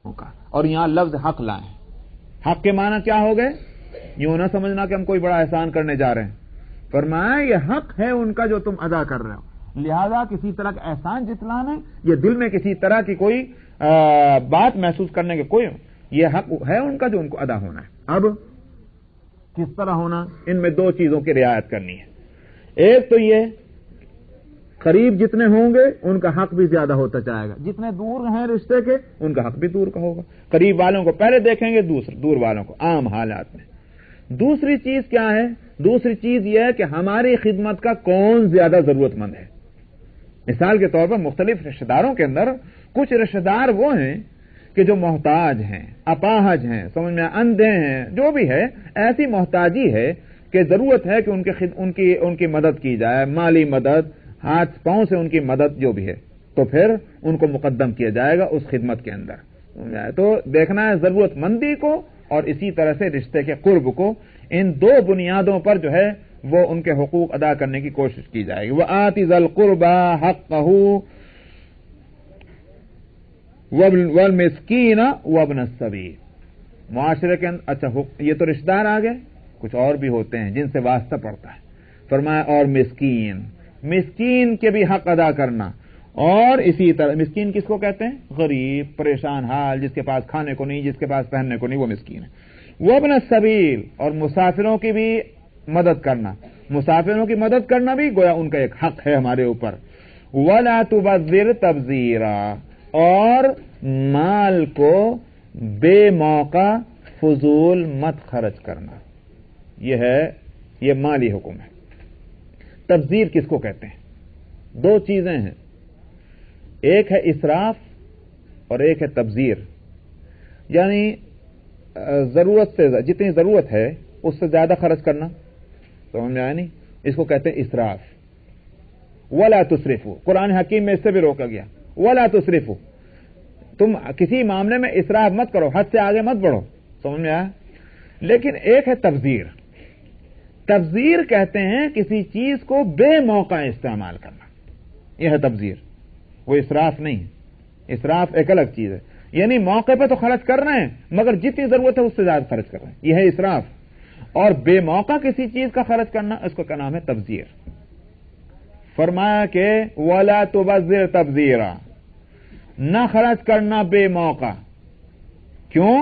کا, اور یہاں لفظ حق لائیں. حق کے معنی کیا ہو گئے؟ یوں نہ سمجھنا کہ ہم کوئی بڑا احسان کرنے جا رہے ہیں. فرمایا یہ حق ہے ان کا جو تم ادا کر رہے ہو, لہذا کسی طرح کا احسان جتلانا, یہ دل میں کسی طرح کی کوئی بات محسوس کرنے کے کوئی, یہ حق ہے ان کا جو ان کو ادا ہونا ہے. اب کس طرح ہونا؟ ان میں دو چیزوں کی رعایت کرنی ہے. ایک تو یہ قریب جتنے ہوں گے ان کا حق بھی زیادہ ہوتا جائے گا, جتنے دور ہیں رشتے کے ان کا حق بھی دور کا ہوگا. قریب والوں کو پہلے دیکھیں گے, دور والوں کو عام حالات میں. دوسری چیز کیا ہے؟ دوسری چیز یہ ہے کہ ہماری خدمت کا کون زیادہ ضرورت مند ہے. مثال کے طور پر مختلف رشتہ داروں کے اندر کچھ رشتہ دار وہ ہیں کہ جو محتاج ہیں, اپاہج ہیں, سمجھ میں اندھے ہیں, جو بھی ہے ایسی محتاجی ہے کہ ضرورت ہے کہ ان کی مدد کی جائے, مالی مدد, ہاتھ پاؤں سے ان کی مدد جو بھی ہے, تو پھر ان کو مقدم کیا جائے گا اس خدمت کے اندر. تو دیکھنا ہے ضرورت مندی کو اور اسی طرح سے رشتے کے قرب کو. ان دو بنیادوں پر جو ہے وہ ان کے حقوق ادا کرنے کی کوشش کی جائے گی. وَآتِ ذَا الْقُرْبَىٰ حَقَّهُ وَالْمِسْكِينَ وَابْنَ السَّبِيلِ. معاشرے کے اندر اچھا یہ تو رشتہ دار آ گئے, کچھ اور بھی ہوتے ہیں جن سے واسطہ پڑتا ہے. فرمایا اور مسکین کے بھی حق ادا کرنا. اور اسی طرح مسکین کس کو کہتے ہیں؟ غریب, پریشان حال, جس کے پاس کھانے کو نہیں, جس کے پاس پہننے کو نہیں, وہ مسکین ہے. وابن السبیل, اور مسافروں کی بھی مدد کرنا. مسافروں کی مدد کرنا بھی گویا ان کا ایک حق ہے ہمارے اوپر. ولا تبذر تبذیرا, اور مال کو بے موقع فضول مت خرچ کرنا. یہ مالی حکم ہے. تبذیر کس کو کہتے ہیں؟ دو چیزیں ہیں, ایک ہے اسراف اور ایک ہے تبذیر. یعنی ضرورت سے جتنی ضرورت ہے اس سے زیادہ خرچ کرنا, سمجھ میں آیا نہیں؟ اس کو کہتے ہیں اسراف. ولا تسرفوا, قرآن حکیم میں اس سے بھی روکا گیا, ولا تسرفوا, تم کسی معاملے میں اسراف مت کرو, حد سے آگے مت بڑھو, سمجھ میں آیا؟ لیکن ایک ہے تبذیر. تبذیر کہتے ہیں کسی چیز کو بے موقع استعمال کرنا, یہ ہے تبذیر, وہ اسراف نہیں ہے. اسراف ایک الگ چیز ہے, یعنی موقع پہ تو خرچ کر رہے ہیں مگر جتنی ضرورت ہے اس سے زیادہ خرچ کر رہے ہیں, یہ ہے اسراف. اور بے موقع کسی چیز کا خرچ کرنا, اس کو کیا نام ہے؟ تبذیر. فرمایا کہ ولا تبذر تبذیرا, نہ خرچ کرنا بے موقع. کیوں؟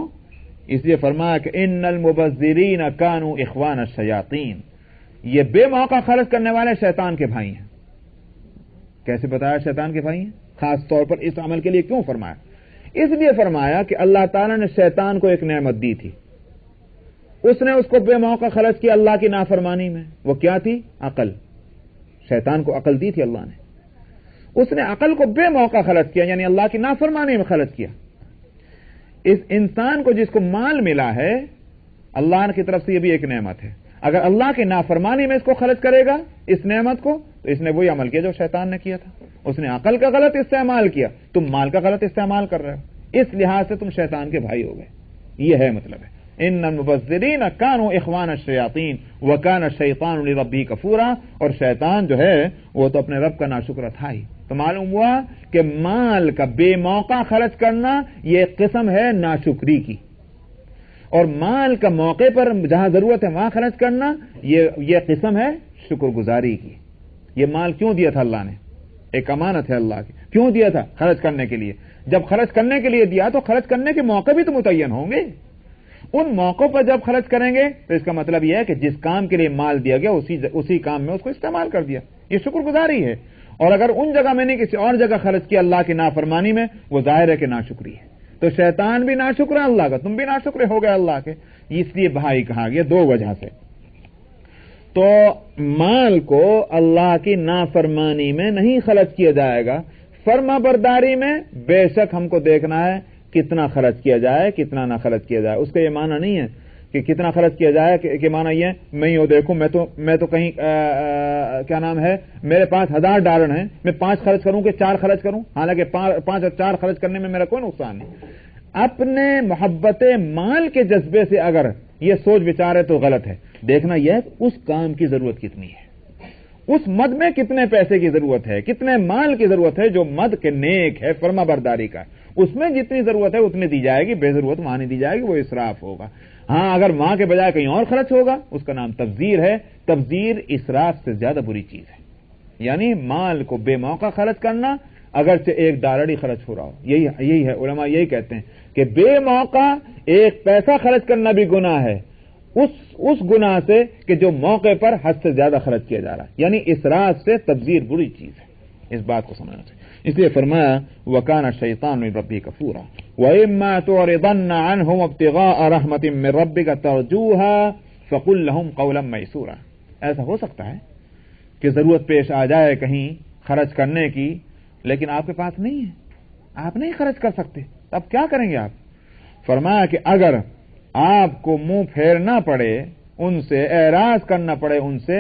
اس لیے فرمایا کہ ان المبذرین کانوا اخوان الشیاطین, یہ بے موقع خرچ کرنے والے شیطان کے بھائی ہیں. کیسے بتایا شیطان کے بھائی ہیں؟ خاص طور پر اس عمل کے لیے کیوں فرمایا؟ اس لیے فرمایا کہ اللہ تعالیٰ نے شیطان کو ایک نعمت دی تھی, اس نے اس کو بے موقع خرچ کیا اللہ کی نافرمانی میں. وہ کیا تھی؟ عقل. شیطان کو عقل دی تھی اللہ نے, اس نے عقل کو بے موقع خرچ کیا, یعنی اللہ کی نافرمانی میں خرچ کیا. اس انسان کو جس کو مال ملا ہے اللہ کی طرف سے یہ بھی ایک نعمت ہے, اگر اللہ کی نافرمانی میں اس کو خرچ کرے گا اس نعمت کو, تو اس نے وہی عمل کیا جو شیطان نے کیا تھا. اس نے عقل کا غلط استعمال کیا, تم مال کا غلط استعمال کر رہے ہو, اس لحاظ سے تم شیطان کے بھائی ہو گئے. یہ ہے مطلب ہے ان المبذرین کانوا اخوان الشیاطین وکان الشیطان لربہ کفورا. اور شیطان جو ہے وہ تو اپنے رب کا ناشکر تھا ہی. تو معلوم ہوا کہ مال کا بے موقع خرچ کرنا یہ ایک قسم ہے ناشکری کی, اور مال کا موقع پر جہاں ضرورت ہے وہاں خرچ کرنا یہ قسم ہے شکر گزاری کی. یہ مال کیوں دیا تھا اللہ نے؟ ایک امانت ہے اللہ کی. کیوں دیا تھا؟ خرچ کرنے کے لیے. جب خرچ کرنے کے لیے دیا تو خرچ کرنے کے موقع بھی تو متعین ہوں گے. ان موقعوں پر جب خرچ کریں گے تو اس کا مطلب یہ ہے کہ جس کام کے لیے مال دیا گیا اسی کام میں اس کو استعمال کر دیا. یہ شکر گزاری ہے. اور اگر ان جگہ میں نہیں کسی اور جگہ خرچ کیا اللہ کی نافرمانی میں, وہ ظاہر ہے کہ ناشکری ہے. تو شیطان بھی ناشکر ہے اللہ کا, تم بھی ناشکر ہو گئے اللہ کے. اس لیے بھائی کہا گیا دو وجہ سے. تو مال کو اللہ کی نافرمانی میں نہیں خرچ کیا جائے گا, فرما برداری میں بے شک ہم کو دیکھنا ہے کتنا خرچ کیا جائے کتنا نہ خرچ کیا جائے. اس کا یہ معنی نہیں ہے کہ کتنا خرچ کیا جائے کہ معنی یہ میں یوں دیکھوں میں تو کہیں کیا نام ہے میرے پاس $1000 ہیں, میں 5 خرچ کروں کہ 4 خرچ کروں, حالانکہ 5 اور 4 خرچ کرنے میں میرا کوئی نقصان نہیں. اپنے محبت مال کے جذبے سے اگر یہ سوچ بچار ہے تو غلط ہے. دیکھنا یہ ہے اس کام کی ضرورت کتنی ہے, اس مد میں کتنے پیسے کی ضرورت ہے, کتنے مال کی ضرورت ہے جو مد کے نیک ہے فرما برداری کا, اس میں جتنی ضرورت ہے اتنی دی جائے گی، بے ضرورت وہاں نہیں دی جائے گی، وہ اسراف ہوگا۔ ہاں اگر ماں کے بجائے کہیں اور خرچ ہوگا اس کا نام تبذیر ہے۔ تبذیر اسراف سے زیادہ بری چیز ہے، یعنی مال کو بے موقع خرچ کرنا، اگرچہ $1 ہی خرچ ہو رہا ہو۔ یہی ہے، علماء یہی کہتے ہیں کہ بے موقع ایک پیسہ خرچ کرنا بھی گناہ ہے، اس گناہ سے کہ جو موقع پر حد سے زیادہ خرچ کیا جا رہا ہے، یعنی اسراف سے تبذیر بری چیز ہے۔ اس بات کو سمجھنا چاہیے، اس لیے فرمایا وَكَانَ الشَّيْطَانُ لِرَبِّهِ كَفُورًا وَإِمَّا تُعْرِضَنَّ عَنْهُمْ ابْتِغَاءَ رَحْمَةٍ مِّن رَّبِّكَ تَرْجُوهَا فَقُل لَّهُمْ قَوْلًا مَّيْسُورًا۔ ایسا ہو سکتا ہے کہ ضرورت پیش آ جائے کہیں خرچ کرنے کی، لیکن آپ کے پاس نہیں ہے، آپ نہیں خرچ کر سکتے، اب کیا کریں گے آپ؟ فرمایا کہ اگر آپ کو منہ پھیرنا پڑے ان سے، اعراض کرنا پڑے ان سے،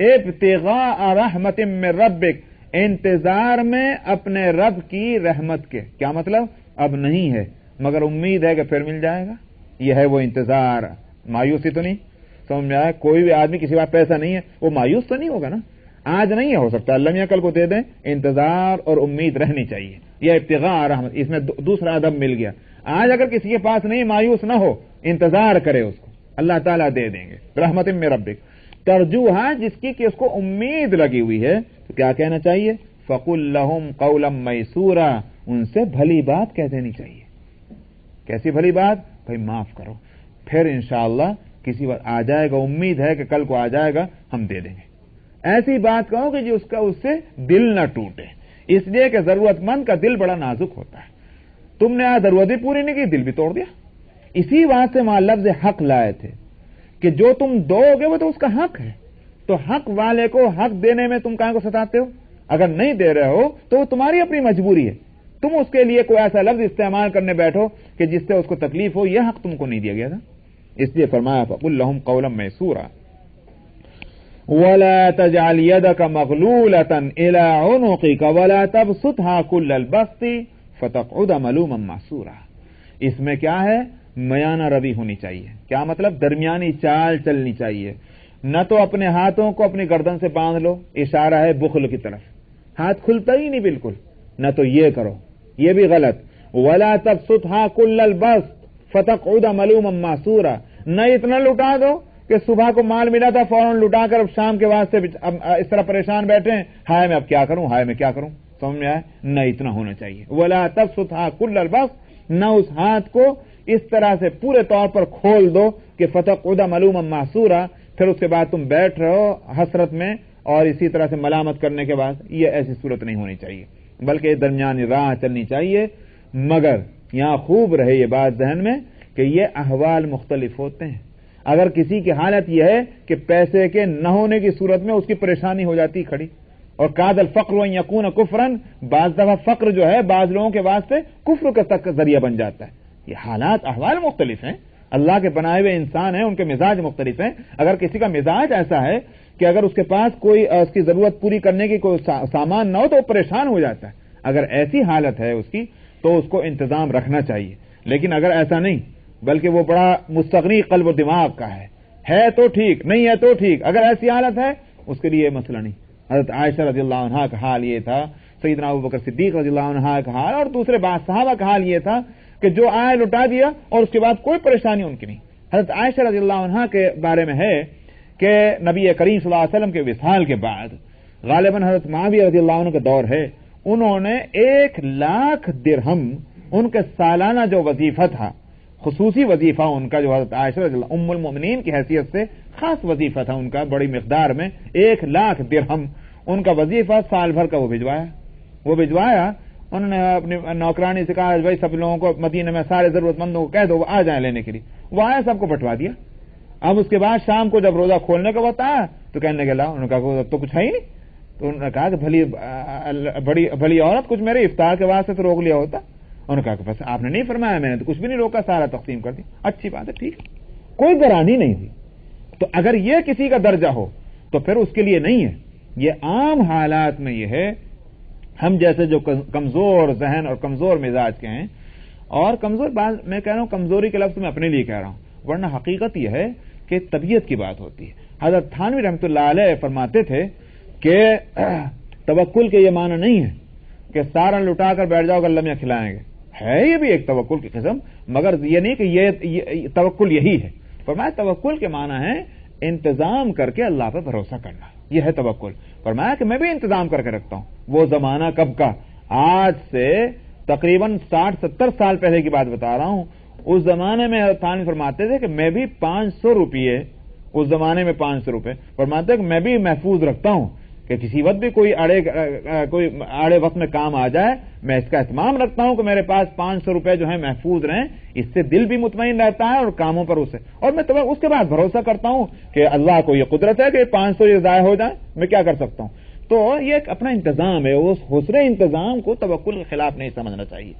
ابتغاء رحمت من ربک، انتظار میں اپنے رب کی رحمت کے، کیا مطلب؟ اب نہیں ہے مگر امید ہے کہ پھر مل جائے گا، یہ ہے وہ انتظار۔ مایوسی تو نہیں، سمجھ میں آیا؟ کوئی بھی آدمی کسی بات پیسہ نہیں ہے وہ مایوس تو نہیں ہوگا نا، آج نہیں ہے، ہو سکتا ہے اللہ میاں کل کو دے دیں۔ انتظار اور امید رہنی چاہیے، یہ ابتغاء رحمت، اس میں دوسرا ادب مل گیا۔ آج اگر کسی کے پاس نہیں، مایوس نہ ہو، انتظار کرے، اس کو اللہ تعالیٰ دے دیں گے۔ رحمت من ربک ترجوہا، جس کی کہ اس کو امید لگی ہوئی ہے، تو کیا کہنا چاہیے؟ فقل لہم قولا میسورا، ان سے بھلی بات کہہ دینی چاہیے۔ کیسی بھلی بات؟ بھائی معاف کرو، پھر انشاءاللہ کسی وقت آ جائے گا، امید ہے کہ کل کو آ جائے گا، ہم دے دیں گے۔ ایسی بات کہو کہ جو اس سے دل نہ ٹوٹے، اس لیے کہ ضرورت مند کا دل بڑا نازک ہوتا ہے۔ تم نے آج ضرورت بھی پوری نہیں کی، دل بھی توڑ دیا۔ اسی بات سے وہاں لفظ حق لائے تھے کہ جو تم دو گے وہ تو اس کا حق ہے، تو حق والے کو حق دینے میں تم کہاں کو ستاتے ہو؟ اگر نہیں دے رہے ہو تو وہ تمہاری اپنی مجبوری ہے، تم اس کے لیے کوئی ایسا لفظ استعمال کرنے بیٹھو کہ جس سے اس کو تکلیف ہو، یہ حق تم کو نہیں دیا گیا تھا۔ اس لیے فرمایا فقل لهم قولا میسورا ولا تجعل يدك مغلولة الى عنقك ولا تبسطها كل البسط فتقعد ملوما محسورا۔ اس میں کیا ہے؟ میانہ روی ہونی چاہیے۔ کیا مطلب؟ درمیانی چال چلنی چاہیے، نہ تو اپنے ہاتھوں کو اپنی گردن سے باندھ لو، اشارہ ہے بخل کی طرف، ہاتھ کھلتا ہی نہیں بالکل، نہ تو یہ کرو، یہ بھی غلط۔ ولا تبسطها كل البسط فتقعد ملوما محسورا، نہ اتنا لٹا دو کہ صبح کو مال ملا تھا فوراً لٹا کر شام کے واسطے اس طرح پریشان بیٹھے ہیں، ہائے میں اب کیا کروں، ہائے میں کیا کروں، سمجھ میں آئے؟ نہ اتنا ہونا چاہیے۔ ولا تبسطها كل البسط، نہ اس ہاتھ کو اس طرح سے پورے طور پر کھول دو کہ فتقعد ملوما محسورا، پھر اس کے بعد تم بیٹھ رہے ہو حسرت میں اور اسی طرح سے ملامت کرنے کے بعد، یہ ایسی صورت نہیں ہونی چاہیے، بلکہ درمیانی راہ چلنی چاہیے۔ مگر یہاں خوب رہے یہ بات ذہن میں کہ یہ احوال مختلف ہوتے ہیں۔ اگر کسی کی حالت یہ ہے کہ پیسے کے نہ ہونے کی صورت میں اس کی پریشانی ہو جاتی کھڑی، اور کاد الفقر ان یکون کفرن، بعض دفعہ فقر جو ہے بعض لوگوں کے واسطے کفر کا تک ذریعہ بن جاتا ہے۔ یہ حالات احوال مختلف ہیں، اللہ کے بنائے ہوئے انسان ہیں، ان کے مزاج مختلف ہیں۔ اگر کسی کا مزاج ایسا ہے کہ اگر اس کے پاس کوئی اس کی ضرورت پوری کرنے کی کوئی سامان نہ ہو تو وہ پریشان ہو جاتا ہے، اگر ایسی حالت ہے اس کی تو اس کو انتظام رکھنا چاہیے۔ لیکن اگر ایسا نہیں، بلکہ وہ بڑا مستغنی قلب و دماغ کا ہے تو ٹھیک، نہیں ہے تو ٹھیک، اگر ایسی حالت ہے اس کے لیے یہ مسئلہ نہیں۔ حضرت عائشہ رضی اللہ عنہا کا حال یہ تھا، سیدنا ابوبکر صدیق رضی اللہ عنہ کا حال اور دوسرے بعض صحابہ کا حال یہ تھا کہ جو آئے لٹا دیا اور اس کے بعد کوئی پریشانی ان کی نہیں۔ حضرت عائشہ رضی اللہ عنہا کے بارے میں ہے کہ نبی کریم صلی اللہ علیہ وسلم کے وصال کے بعد غالباً حضرت معاویہ رضی اللہ عنہ کا دور ہے، انہوں نے 1,00,000 درہم ان کے سالانہ جو وظیفہ تھا، خصوصی وظیفہ ان کا، جو حضرت عائشہ رضی اللہ ام المؤمنین کی حیثیت سے خاص وظیفہ تھا ان کا، بڑی مقدار میں 1,00,000 درہم ان کا وظیفہ سال بھر کا وہ بھجوایا۔ انہوں نے اپنی نوکرانی سے کہا بھائی سب لوگوں کو مدینے میں سارے ضرورت مندوں کو کہہ دو وہ آ جائیں لینے کے لیے، وہ آیا، سب کو بٹوا دیا۔ اب اس کے بعد شام کو جب روزہ کھولنے کا وقت آیا تو کہنے کے لا، انہوں نے کہا تو کچھ ہے ہی نہیں، تو انہوں نے کہا کہ بھلی عورت، کچھ میرے افطار کے واسطے تو روک لیا ہوتا۔ انہوں نے کہا کہ بس آپ نے نہیں فرمایا، میں نے تو کچھ بھی نہیں روکا، سارا تقسیم کر دی۔ اچھی بات ہے، ٹھیک، کوئی گرانی نہیں ہوئی۔ تو اگر یہ کسی کا درجہ ہو تو پھر اس کے لیے نہیں ہے۔ یہ عام حالات میں یہ ہے، ہم جیسے جو کمزور ذہن اور کمزور مزاج کے ہیں، اور کمزور بات میں کہہ رہا ہوں، کمزوری کے لفظ میں اپنے لیے کہہ رہا ہوں، ورنہ حقیقت یہ ہے کہ طبیعت کی بات ہوتی ہے۔ حضرت تھانوی رحمۃ اللہ علیہ فرماتے تھے کہ توکل کے یہ معنی نہیں ہے کہ سارا لٹا کر بیٹھ جاؤ کہ اللہ میاں کھلائیں گے، ہے یہ بھی ایک توکل کی قسم، مگر یہ نہیں کہ یہ توکل یہی ہے۔ فرمایا توکل کے معنی ہے انتظام کر کے اللہ پہ بھروسہ کرنا، یہ ہے توکل۔ فرمایا کہ میں بھی انتظام کر کے رکھتا ہوں۔ وہ زمانہ کب کا؟ آج سے تقریباً 60-70 سال پہلے کی بات بتا رہا ہوں۔ اس زمانے میں تھانی فرماتے تھے کہ میں بھی 500 روپیے، اس زمانے میں 500 روپے، فرماتے کہ میں بھی محفوظ رکھتا ہوں کہ کسی وقت بھی کوئی آڑے وقت میں کام آ جائے، میں اس کا اہتمام رکھتا ہوں کہ میرے پاس 500 روپے جو ہیں محفوظ رہیں، اس سے دل بھی مطمئن رہتا ہے اور کاموں پر اسے، اور میں اس کے بعد بھروسہ کرتا ہوں کہ اللہ کو یہ قدرت ہے کہ 500 یہ ضائع ہو جائیں، میں کیا کر سکتا ہوں۔ تو یہ ایک اپنا انتظام ہے، اس حسن انتظام کو توکل کے خلاف نہیں سمجھنا چاہیے۔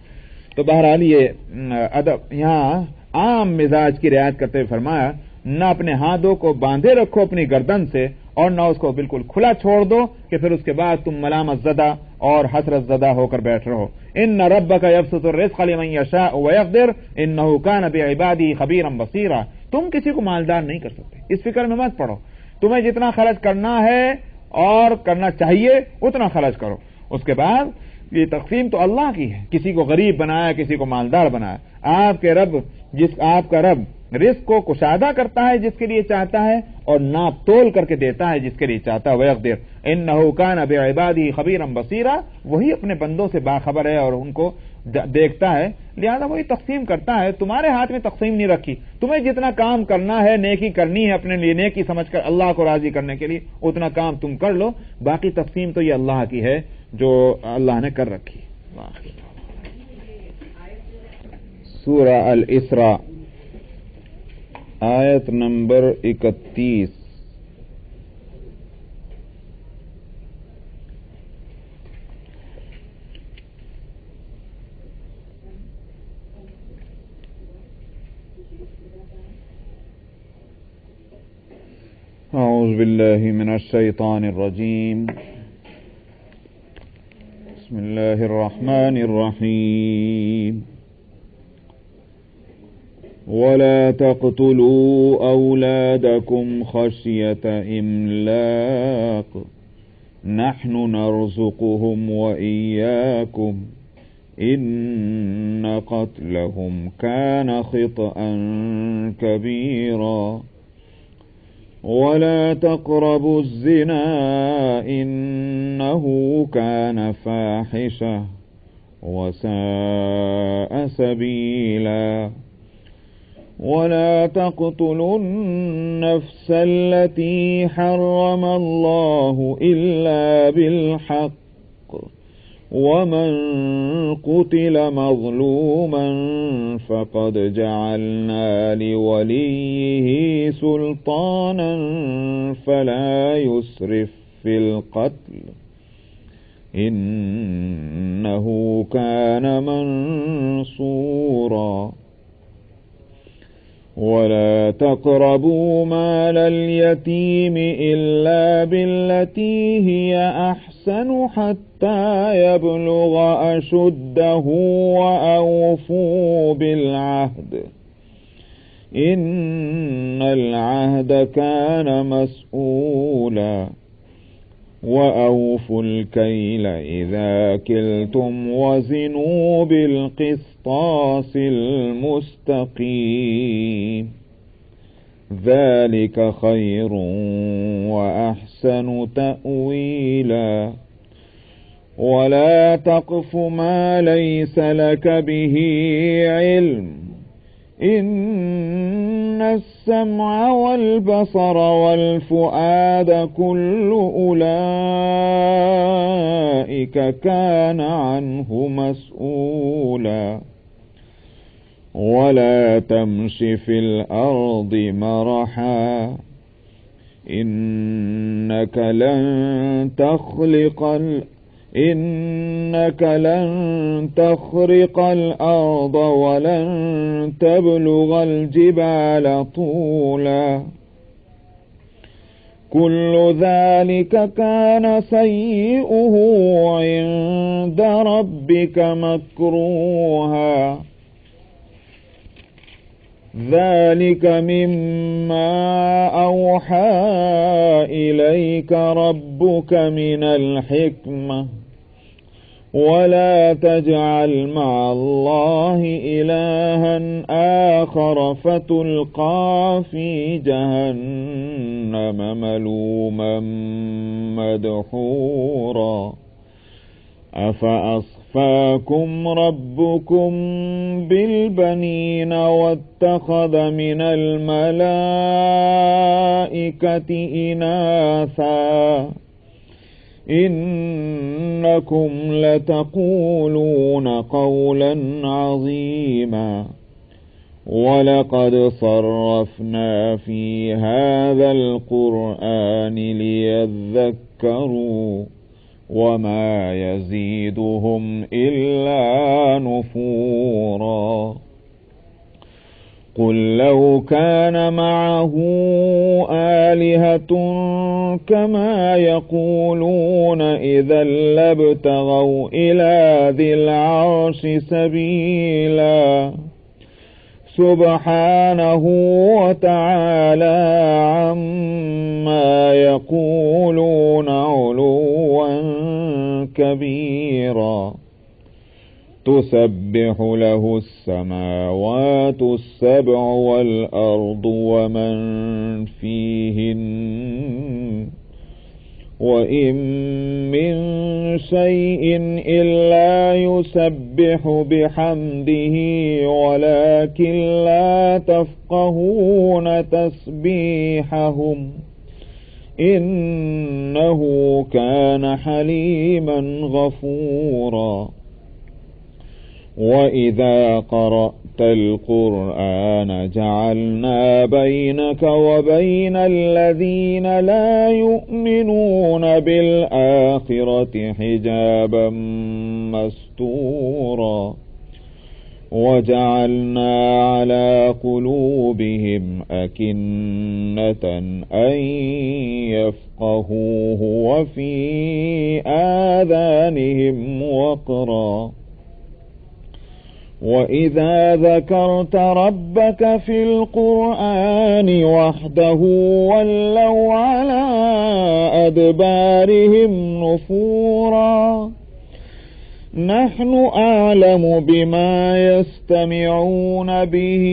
تو بہرحال یہ ادب یہاں عام مزاج کی رعایت کرتے ہوئے فرمایا نہ اپنے ہاتھوں کو باندھے رکھو اپنی گردن سے اور نہ اس کو بالکل کھلا چھوڑ دو کہ پھر اس کے بعد تم ملامت زدہ اور حسرت زدہ ہو کر بیٹھ رہو۔ ان ربک یبسط الرزق لمن یشاء ویقدر انہ کان بعبادہ خبیرا بصیرا۔ تم کسی کو مالدار نہیں کر سکتے، اس فکر میں مت پڑو، تمہیں جتنا خرچ کرنا ہے اور کرنا چاہیے اتنا خرچ کرو، اس کے بعد یہ تقسیم تو اللہ کی ہے، کسی کو غریب بنایا کسی کو مالدار بنایا۔ آپ کا رب رزق کو کشادہ کرتا ہے جس کے لیے چاہتا ہے اور ناپ تول کر کے دیتا ہے جس کے لیے چاہتا ہے۔ وَيَقْدِرْ إِنَّهُ كَانَ بِعِبَادِهِ خَبِيرًا بَصِيرًا، وہی اپنے بندوں سے باخبر ہے اور ان کو دیکھتا ہے، لہذا وہی تقسیم کرتا ہے۔ تمہارے ہاتھ میں تقسیم نہیں رکھی، تمہیں جتنا کام کرنا ہے، نیکی کرنی ہے اپنے لیے، نیکی سمجھ کر اللہ کو راضی کرنے کے لیے اتنا کام تم کر لو، باقی تقسیم تو یہ اللہ کی ہے جو اللہ نے کر رکھی۔ سورہ الاسراء آیت نمبر 31۔ اعوذ باللہ من الشیطان الرجیم، بسم اللہ الرحمن الرحیم۔ ولا تقتلوا أولادكم خشية إملاق نحن نرزقهم وإياكم إن قتلهم كان خطأ كبيرا ولا تقربوا الزنا إنه كان فاحشة وساء سبيلا ولا تقتلوا النفس التي حرم الله إلا بالحق ومن قتل مظلوما فقد جعلنا لوليه سلطانا فلا يسرف في القتل إنه كان منصورا ولا تقربوا مال اليتيم إلا بالتي هي أحسن حتى يبلغ أشده وأوفوا بالعهد إن العهد كان مسؤولا وأوفوا الكيل إذا كلتم وزنوا بالقسطاس المستقيم ذلك خير وأحسن تأويلا ولا تقف ما ليس لك به علم إن السمع والبصر والفؤاد كل أولئك كان عنه مسؤولا ولا تمش في الأرض مرحا إنك لن تخرق الأرض ولن تبلغ الجبال طولا كل ذلك كان سيئه عند ربك مكروها ذلك مما أوحى إليك ربك من الحكمة ولا تجعل مع الله إلها آخر فتلقى في جهنم ملوما مدحورا أفأصفاكم ربكم بالبنين واتخذ من الملائكة إناثا إنكم لتقولون قولا عظيما ولقد صرفنا في هذا القرآن ليذكروا وما يزيدهم إلا نفورا قل لو كان معه آلهة كما يقولون إذا لابتغوا إلى ذي العرش سبيلا سبحانه وتعالى عما يقولون علوا كبيرا تسبح له السماوات السبع والأرض ومن فيهن وإن من شيء إلا يسبح بحمده ولكن لا تفقهون تسبيحهم إنه كان حليما غفورا وإذا قرأت القرآن جعلنا بينك وبين الذين لا يؤمنون بالآخرة حجابا مستورا وجعلنا على قلوبهم أكنة أن يفقهوه وفي آذانهم وقرا وإذا ذكرت ربك في القرآن وحده ولوا على أدبارهم نفورا نحن أعلم بما يستمعون به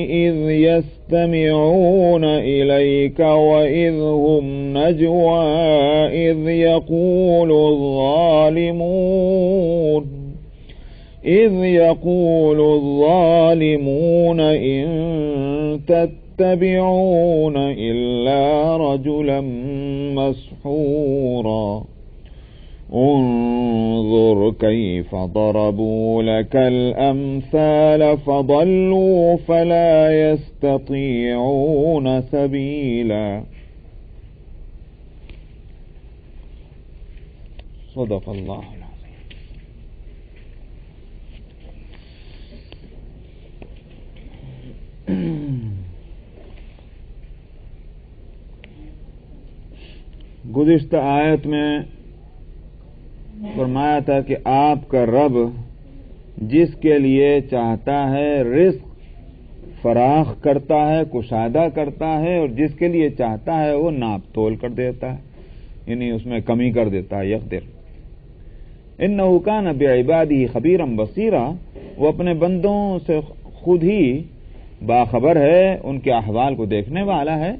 إذ يستمعون إليك وإذ هم نجوى إذ يقول الظالمون إن تتبعون إلا رجلا مسحورا انظر كيف ضربوا لك الأمثال فضلوا فلا يستطيعون سبيلا صدق اللہ گزشتہ آیت میں فرمایا تھا کہ آپ کا رب جس کے لیے چاہتا ہے رزق فراخ کرتا ہے کشادہ کرتا ہے اور جس کے لیے چاہتا ہے وہ ناپ تول کر دیتا ہے یعنی اس میں کمی کر دیتا ہے یقدر انہ کان بعبادہ خبیرا بصیرا وہ اپنے بندوں سے خود ہی باخبر ہے ان کے احوال کو دیکھنے والا ہے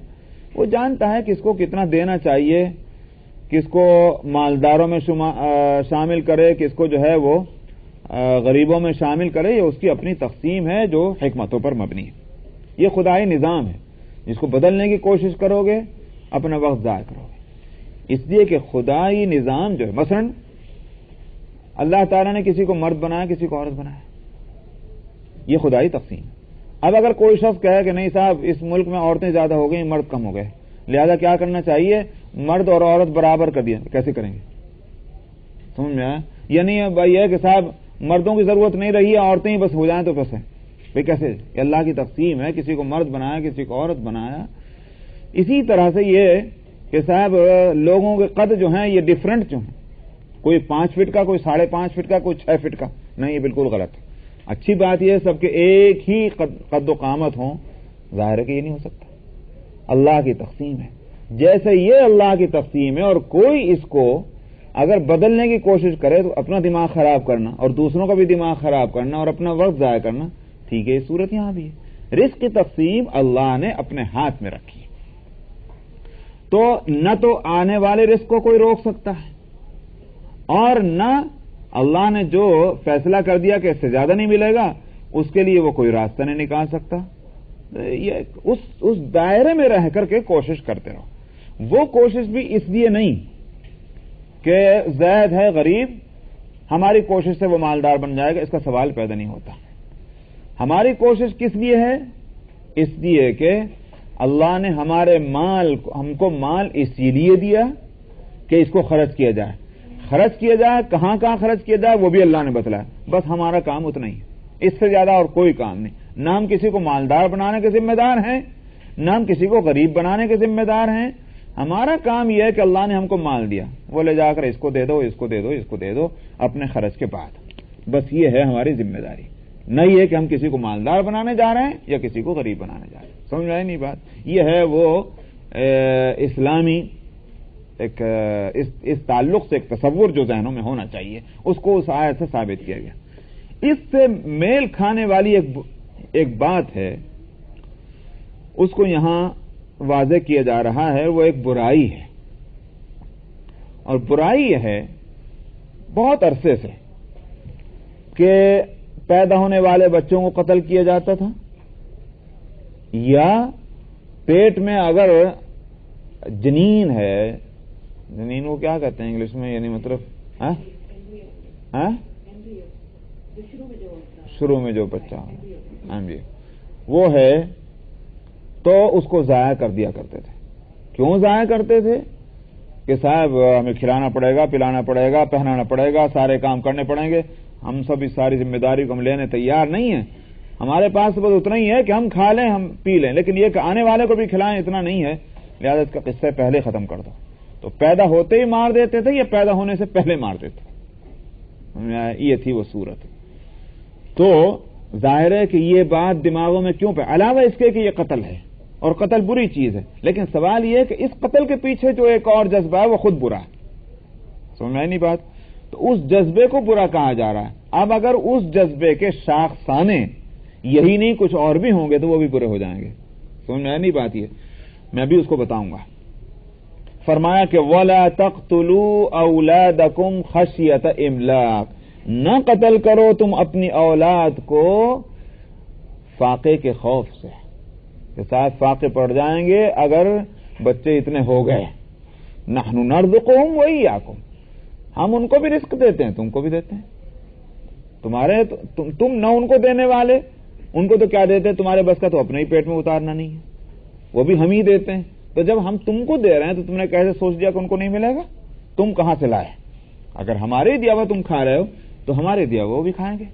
وہ جانتا ہے کس کو کتنا دینا چاہیے کس کو مالداروں میں شامل کرے کس کو جو ہے وہ غریبوں میں شامل کرے یہ اس کی اپنی تقسیم ہے جو حکمتوں پر مبنی ہے یہ خدائی نظام ہے جس کو بدلنے کی کوشش کرو گے اپنا وقت ضائع کرو گے اس لیے کہ خدائی نظام جو ہے مثلا اللہ تعالیٰ نے کسی کو مرد بنایا کسی کو عورت بنایا یہ خدائی تقسیم ہے اب اگر کوئی شخص کہے کہ نہیں صاحب اس ملک میں عورتیں زیادہ ہو گئی مرد کم ہو گئے لہذا کیا کرنا چاہیے مرد اور عورت برابر کر دیا کیسے کریں گے سمجھ میں آیا یعنی بھائی یہ کہ صاحب مردوں کی ضرورت نہیں رہی ہے عورتیں ہی بس ہو جائیں تو کیسے بھائی کیسے یہ اللہ کی تقسیم ہے کسی کو مرد بنایا کسی کو عورت بنایا اسی طرح سے یہ کہ صاحب لوگوں کے قد جو ہیں یہ ڈفرنٹ جو ہیں کوئی 5 فٹ کا کوئی 5.5 فٹ کا کوئی 6 فٹ کا نہیں یہ بالکل غلط ہے اچھی بات یہ سب کے ایک ہی قد و قامت ہوں ظاہر ہے کہ یہ نہیں ہو سکتا اللہ کی تقسیم ہے جیسے یہ اللہ کی تقسیم ہے اور کوئی اس کو اگر بدلنے کی کوشش کرے تو اپنا دماغ خراب کرنا اور دوسروں کا بھی دماغ خراب کرنا اور اپنا وقت ضائع کرنا. ٹھیک ہے, یہ صورت یہاں بھی ہے. رزق کی تقسیم اللہ نے اپنے ہاتھ میں رکھی, تو نہ تو آنے والے رزق کو کوئی روک سکتا ہے اور نہ اللہ نے جو فیصلہ کر دیا کہ اس سے زیادہ نہیں ملے گا اس کے لیے وہ کوئی راستہ نہیں نکال سکتا. یہ اس دائرے میں رہ کر کے کوشش کرتے رہو. وہ کوشش بھی اس لیے نہیں کہ زید ہے غریب, ہماری کوشش سے وہ مالدار بن جائے گا, اس کا سوال پیدا نہیں ہوتا. ہماری کوشش کس لیے ہے؟ اس لیے کہ اللہ نے ہم کو مال اسی لیے دیا کہ اس کو خرچ کیا جائے. خرچ کیا جائے, کہاں کہاں خرچ کیا جائے وہ بھی اللہ نے بتلایا. بس ہمارا کام اتنا ہی ہے, اس سے زیادہ اور کوئی کام نہیں. نہ ہم کسی کو مالدار بنانے کے ذمہ دار ہیں, نہ ہم کسی کو غریب بنانے کے ذمہ دار ہیں. ہمارا کام یہ ہے کہ اللہ نے ہم کو مال دیا, وہ لے جا کر اس کو دے دو, اس کو دے دو, اس کو دے دو اپنے خرچ کے بعد. بس یہ ہے ہماری ذمہ داری. نہیں ہے کہ ہم کسی کو مالدار بنانے جا رہے ہیں یا کسی کو غریب بنانے جا رہے ہیں. سمجھ رہے نہیں بات؟ یہ ہے وہ اسلامی ایک اس تعلق سے ایک تصور جو ذہنوں میں ہونا چاہیے, اس کو اس آیت سے ثابت کیا گیا. اس سے میل کھانے والی ایک بات ہے, اس کو یہاں واضح کیا جا رہا ہے. وہ ایک برائی ہے, اور برائی یہ ہے بہت عرصے سے کہ پیدا ہونے والے بچوں کو قتل کیا جاتا تھا, یا پیٹ میں اگر جنین ہے, جنین کو کیا کہتے ہیں انگلش میں, یعنی مطلب شروع میں جو بچہ وہ ہے, تو اس کو ضائع کر دیا کرتے تھے. کیوں ضائع کرتے تھے؟ کہ صاحب ہمیں کھلانا پڑے گا, پلانا پڑے گا, پہنانا پڑے گا, سارے کام کرنے پڑیں گے, ہم سب اس ساری ذمہ داری کو ہم لینے تیار نہیں ہیں. ہمارے پاس بس اتنا ہی ہے کہ ہم کھا لیں, ہم پی لیں, لیکن یہ کہ آنے والے کو بھی کھلائیں اتنا نہیں ہے. لہٰذا اس کا قصہ پہلے ختم کر دو. تو پیدا ہوتے ہی مار دیتے تھے یا پیدا ہونے سے پہلے مار دیتے تھے, یہ تھی وہ صورت. تو ظاہر ہے کہ یہ بات دماغوں میں کیوں علاوہ اس کے کہ یہ قتل ہے اور قتل بری چیز ہے, لیکن سوال یہ ہے کہ اس قتل کے پیچھے جو ایک اور جذبہ ہے وہ خود برا ہے. سمجھ میں نہیں بات؟ تو اس جذبے کو برا کہا جا رہا ہے. اب اگر اس جذبے کے شاخسانے یہی نہیں کچھ اور بھی ہوں گے تو وہ بھی برے ہو جائیں گے. سمجھ میں نہیں بات؟ یہ میں بھی اس کو بتاؤں گا. فرمایا کہ وَلَا تَقْتُلُوا أَوْلَادَكُمْ خَشْيَةَ إِمْلَاقٍ, نہ قتل کرو تم اپنی اولاد کو فاقے کے خوف سے, کے ساتھ فاقے پڑ جائیں گے اگر بچے اتنے ہو گئے. نحن نرزقهم وإياكم, ہم ان کو بھی رزق دیتے ہیں, تم کو بھی دیتے ہیں. تم نہ ان کو دینے والے, ان کو تو کیا دیتے ہیں, تمہارے بس کا تو اپنے ہی پیٹ میں اتارنا نہیں ہے, وہ بھی ہم ہی دیتے ہیں. تو جب ہم تم کو دے رہے ہیں تو تم نے کیسے سوچ دیا کہ ان کو نہیں ملے گا؟ تم کہاں سے لائے؟ اگر ہمارے دیا ہوا تم کھا رہے ہو تو ہمارے دیا ہوا وہ بھی کھائیں گے.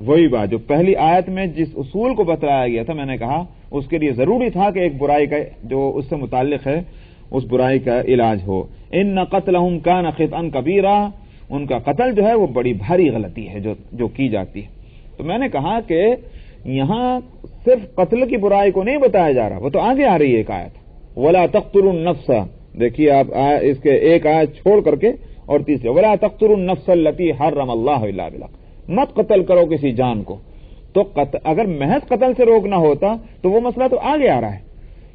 وہی بات جو پہلی آیت میں جس اصول کو بتلایا گیا تھا, میں نے کہا اس کے لیے ضروری تھا کہ ایک برائی کا جو اس سے متعلق ہے اس برائی کا علاج ہو. ان قتلہم کان خطئا کبیرا, ان کا قتل جو ہے وہ بڑی بھاری غلطی ہے جو کی جاتی ہے. تو میں نے کہا کہ یہاں صرف قتل کی برائی کو نہیں بتایا جا رہا, وہ تو آگے آ رہی ہے ایک آیت وَلَا تَقْتُلُوا النَّفْسَ. دیکھیے آپ اس کے ایک آیت چھوڑ کر کے اور تیسرے وَلَا تَقْتُلُوا النَّفْسَ الَّتِي حَرَّمَ اللَّهُ إِلَّا بِالْحَقِّ, مت قتل کرو کسی جان کو. تو اگر محض قتل سے روکنا ہوتا تو وہ مسئلہ تو آگے آ رہا ہے.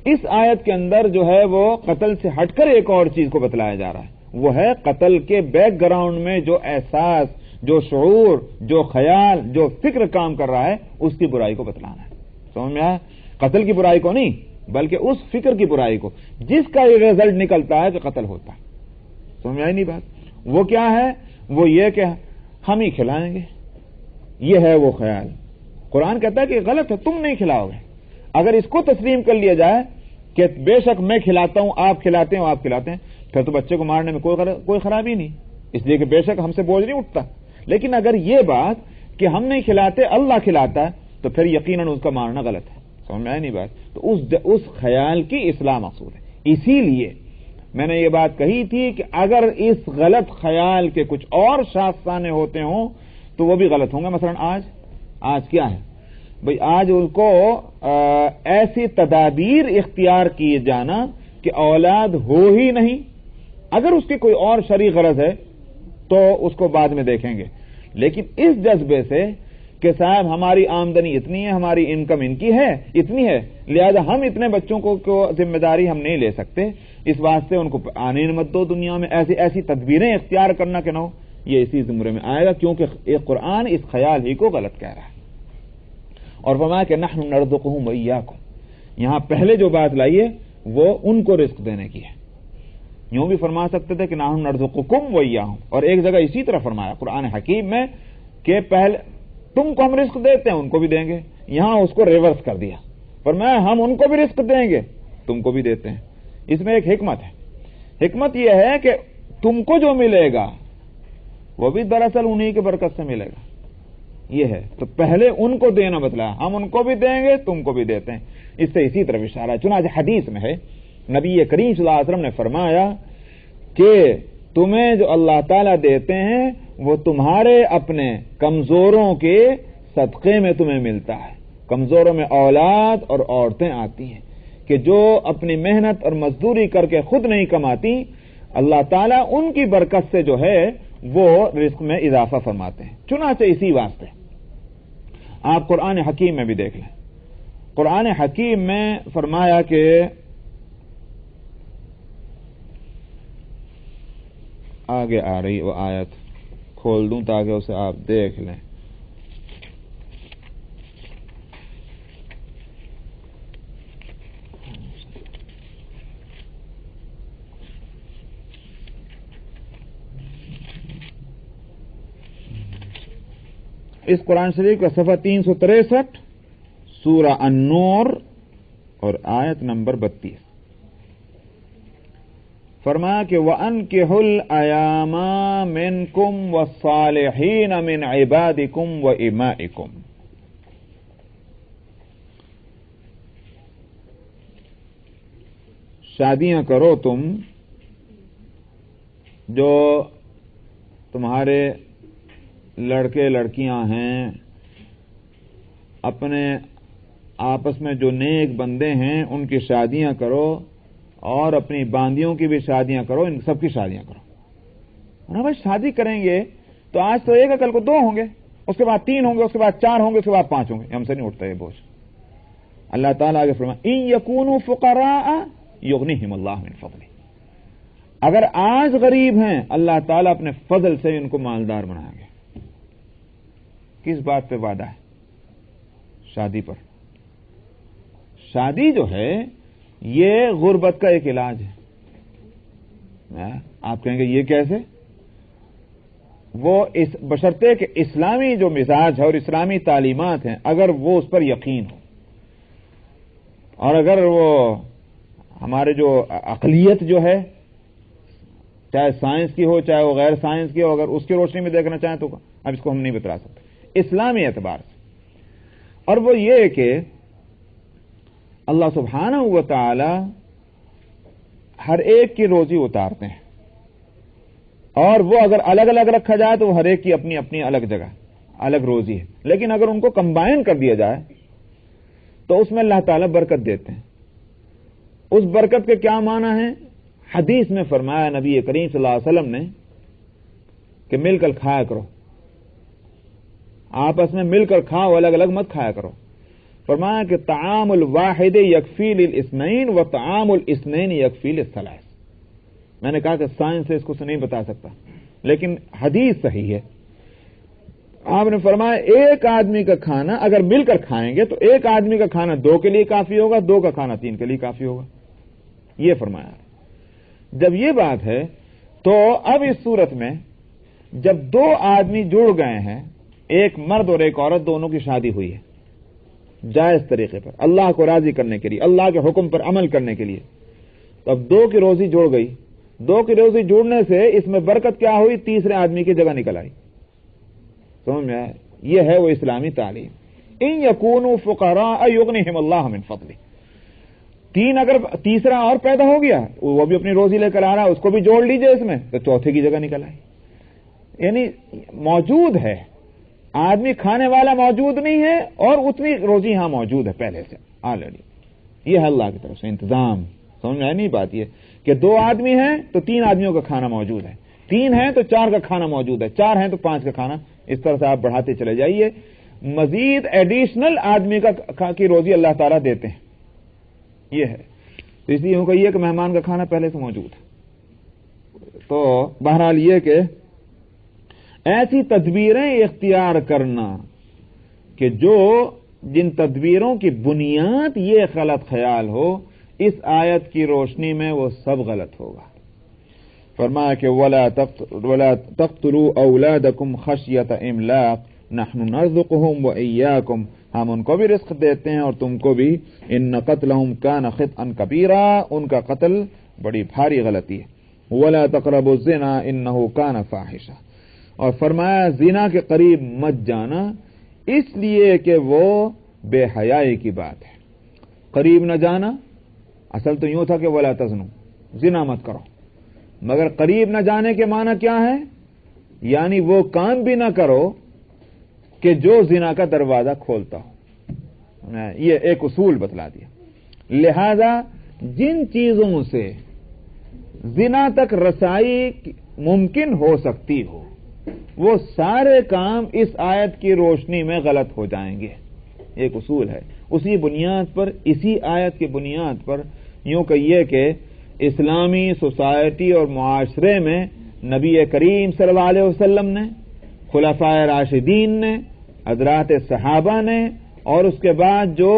اس آیت کے اندر جو ہے وہ قتل سے ہٹ کر ایک اور چیز کو بتلایا جا رہا ہے, وہ ہے قتل کے بیک گراؤنڈ میں جو احساس, جو شعور, جو خیال, جو فکر کام کر رہا ہے اس کی برائی کو بتلانا ہے. سمجھ میں آیا؟ قتل کی برائی کو نہیں بلکہ اس فکر کی برائی کو جس کا یہ رزلٹ نکلتا ہے کہ قتل ہوتا ہے. سمجھ میں آئی نہیں بات؟ وہ کیا ہے؟ وہ یہ کہ ہم ہی کھلائیں گے, یہ ہے وہ خیال. قرآن کہتا ہے کہ غلط ہے, تم نہیں کھلاؤ گے. اگر اس کو تسلیم کر لیا جائے کہ بے شک میں کھلاتا ہوں, آپ کھلاتے ہیں, آپ کھلاتے ہیں, پھر تو بچے کو مارنے میں کوئی خرابی نہیں, اس لیے کہ بے شک ہم سے بوجھ نہیں اٹھتا. لیکن اگر یہ بات کہ ہم نہیں کھلاتے اللہ کھلاتا ہے تو پھر یقیناً اس کا مارنا غلط ہے. سمجھ میں آئی نہیں بات؟ تو اس خیال کی اصلاح مقصود ہے. اسی لیے میں نے یہ بات کہی تھی کہ اگر اس غلط خیال کے کچھ اور شاخسانے ہوتے ہوں تو وہ بھی غلط ہوں گے. مثلا آج کیا ہے بھئی, آج ان کو ایسی تدابیر اختیار کیے جانا کہ اولاد ہو ہی نہیں, اگر اس کی کوئی اور شرعی غرض ہے تو اس کو بعد میں دیکھیں گے، لیکن اس جذبے سے کہ صاحب ہماری آمدنی اتنی ہے، ہماری انکم ان کی ہے، اتنی ہے، لہذا ہم اتنے بچوں کو ذمہ داری ہم نہیں لے سکتے، اس واسطے ان کو آنے مت دو دنیا میں، ایسی تدبیریں اختیار کرنا کہ نہ ہو، یہ اسی زمرے میں آئے گا، کیونکہ یہ قرآن اس خیال ہی کو غلط کہہ رہا ہے۔ اور فرمایا کہ نحن نرزقهم وإياكم، یہاں پہلے جو بات لائیے وہ ان کو رزق دینے کی ہے۔ یوں بھی فرما سکتے تھے کہ نحن نرزقکم وإياهم، اور ایک جگہ اسی طرح فرمایا قرآن حکیم میں کہ پہلے تم کو ہم رزق دیتے ہیں، ان کو بھی دیں گے، یہاں اس کو ریورس کر دیا، فرمایا ہم ان کو بھی رزق دیں گے، تم کو بھی دیتے ہیں۔ اس میں ایک حکمت ہے، حکمت یہ ہے کہ تم کو جو ملے گا وہ بھی دراصل انہی کی برکت سے ملے گا، یہ ہے۔ تو پہلے ان کو دینا بتلایا، ہم ان کو بھی دیں گے، تم کو بھی دیتے ہیں، اس سے اسی طرح اشارہ ہے۔ چنانچہ حدیث میں ہے، نبی کریم صلی اللہ علیہ وسلم نے فرمایا کہ تمہیں جو اللہ تعالیٰ دیتے ہیں وہ تمہارے اپنے کمزوروں کے صدقے میں تمہیں ملتا ہے۔ کمزوروں میں اولاد اور عورتیں آتی ہیں کہ جو اپنی محنت اور مزدوری کر کے خود نہیں کماتی، اللہ تعالیٰ ان کی برکت سے جو ہے وہ رزق میں اضافہ فرماتے ہیں۔ چنانچہ اسی واسطے آپ قرآن حکیم میں بھی دیکھ لیں، قرآن حکیم میں فرمایا کہ آگے آ رہی وہ آیت کھول دوں تاکہ اسے آپ دیکھ لیں۔ اس قرآن شریف کا صفحہ 363 سورہ النور اور آیت نمبر 32 فرمایا کہ وَأَنكِحُوا الْأَيَامَ مِنكُمْ وَالصَّالِحِينَ مِنْ عِبَادِكُمْ وَإِمَائِكُمْ، شادیاں کرو تم جو تمہارے لڑکے لڑکیاں ہیں، اپنے آپس میں جو نیک بندے ہیں ان کی شادیاں کرو، اور اپنی باندیوں کی بھی شادیاں کرو، ان سب کی شادیاں کرو۔ نا بھائی شادی کریں گے تو آج تو ایک ہے، کل کو 2 ہوں گے، اس کے بعد 3 ہوں گے، اس کے بعد 4 ہوں گے، اس کے بعد 5 ہوں گے، ہم سے نہیں اٹھتا یہ بوجھ۔ اللہ تعالیٰ آگے فرمایا ان یکونوا فقراء یغنیہم اللہ من فضلہ، اگر آج غریب ہیں اللہ تعالیٰ اپنے فضل سے ان کو مالدار بنائیں گے۔ کس بات پہ وعدہ ہے؟ شادی پر۔ شادی جو ہے یہ غربت کا ایک علاج ہے۔ آپ کہیں گے یہ کیسے؟ وہ اس بشرطے کہ اسلامی جو مزاج ہے اور اسلامی تعلیمات ہیں اگر وہ اس پر یقین ہو، اور اگر وہ ہمارے جو اقلیت جو ہے چاہے سائنس کی ہو چاہے وہ غیر سائنس کی ہو، اگر اس کی روشنی میں دیکھنا چاہیں تو اب اس کو ہم نہیں بتلا سکتے اسلامی اعتبار سے، اور وہ یہ کہ اللہ سبحانہ و تعالی ہر ایک کی روزی اتارتے ہیں، اور وہ اگر الگ الگ رکھا جائے تو ہر ایک کی اپنی اپنی الگ جگہ الگ روزی ہے، لیکن اگر ان کو کمبائن کر دیا جائے تو اس میں اللہ تعالیٰ برکت دیتے ہیں۔ اس برکت کے کیا معنی ہیں؟ حدیث میں فرمایا نبی کریم صلی اللہ علیہ وسلم نے کہ مل کر کھایا کرو، آپس میں مل کر کھاؤ، الگ الگ مت کھایا کرو۔ فرمایا کہ طعام الواحد یکفی للاثنین و طعام الاثنین یکفی للثلاث۔ میں نے کہا کہ سائنس سے اس کو نہیں بتا سکتا، لیکن حدیث صحیح ہے۔ آپ نے فرمایا ایک آدمی کا کھانا اگر مل کر کھائیں گے تو ایک آدمی کا کھانا 2 کے لیے کافی ہوگا، 2 کا کھانا 3 کے لیے کافی ہوگا، یہ فرمایا۔ جب یہ بات ہے تو اب اس صورت میں جب 2 آدمی جڑ گئے ہیں، ایک مرد اور ایک عورت، دونوں کی شادی ہوئی ہے جائز طریقے پر، اللہ کو راضی کرنے کے لیے، اللہ کے حکم پر عمل کرنے کے لیے، تو اب 2 کی روزی جڑ گئی، 2 کی روزی جڑنے سے اس میں برکت کیا ہوئی؟ تیسرے آدمی کی جگہ نکل آئی۔ سمجھ میں آیا؟ یہ ہے وہ اسلامی تعلیم۔ ان یکونوا فقراء یغنیہم اللہ من فضلہ۔ 3 اگر تیسرا اور پیدا ہو گیا، وہ بھی اپنی روزی لے کر آ رہا ہے، اس کو بھی جوڑ لیجئے اس میں، تو چوتھے کی جگہ نکل آئی۔ یعنی موجود ہے، آدمی کھانے والا موجود نہیں ہے اور اتنی روزی ہاں موجود ہے پہلے سے آلریڈی۔ یہ ہے اللہ کی طرف سے انتظام۔ سمجھ میں آئی نہیں بات؟ یہ کہ 2 آدمی ہیں تو 3 آدمیوں کا کھانا موجود ہے، 3 ہیں تو 4 کا کھانا موجود ہے، 4 ہیں تو 5 کا کھانا، اس طرح سے آپ بڑھاتے چلے جائیے، مزید ایڈیشنل آدمی کی روزی اللہ تعالیٰ دیتے ہیں. یہ ہے، تو اس لیے یوں کہیے کہ مہمان کا کھانا پہلے سے موجود ہے. تو بہرحال یہ کہ ایسی تدبیریں اختیار کرنا کہ جن تدبیروں کی بنیاد یہ غلط خیال ہو، اس آیت کی روشنی میں وہ سب غلط ہوگا. فرمایا کہ وَلَا تَقْتُلُوا أَوْلَادَكُمْ خَشْيَةَ إِمْلَاقٍ نَحْنُ نَرْزُقُهُمْ وَإِيَّاكُمْ، ہم ان کو بھی رزق دیتے ہیں اور تم کو بھی. إِنَّ قَتْلَهُمْ كَانَ خِطْئًا كَبِيرًا، ان کا قتل بڑی بھاری غلطی ہے. وَلَا تَقْرَبُوا الزِّنَا إِنَّهُ كَانَ فَاحِشًا، اور فرمایا زنا کے قریب مت جانا، اس لیے کہ وہ بے حیائی کی بات ہے. قریب نہ جانا، اصل تو یوں تھا کہ ولا تزنو، زنا مت کرو، مگر قریب نہ جانے کے معنی کیا ہے؟ یعنی وہ کام بھی نہ کرو کہ جو زنا کا دروازہ کھولتا ہو. یہ ایک اصول بتلا دیا. لہذا جن چیزوں سے زنا تک رسائی ممکن ہو سکتی ہو، وہ سارے کام اس آیت کی روشنی میں غلط ہو جائیں گے. ایک اصول ہے. اسی بنیاد پر، اسی آیت کی بنیاد پر یوں کہیے کہ اسلامی سوسائٹی اور معاشرے میں نبی کریم صلی اللہ علیہ وسلم نے، خلفائے راشدین نے، حضرات صحابہ نے، اور اس کے بعد جو